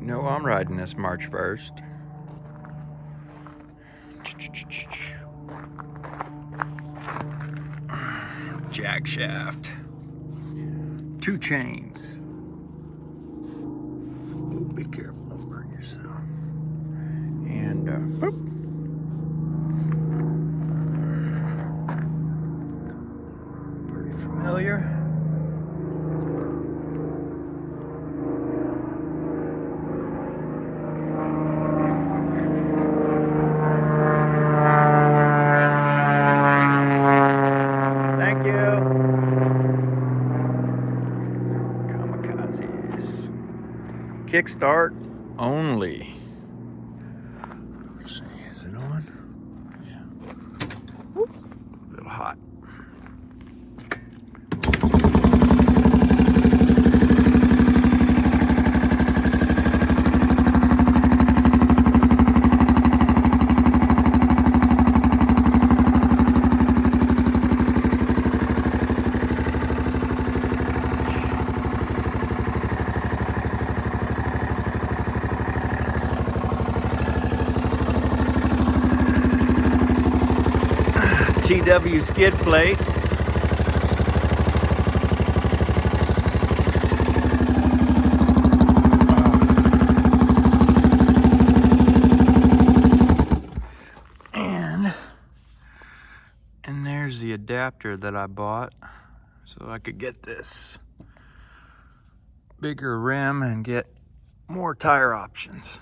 know I'm riding this March 1st. Jack shaft. 2 chains. Oh, be careful, don't burn yourself. And boop. Pretty familiar. Thank you. Kamikazes. Kickstart only. Let's see, is it on? Yeah. Whoop. A little hot. TW skid plate. And there's the adapter that I bought so I could get this bigger rim and get more tire options.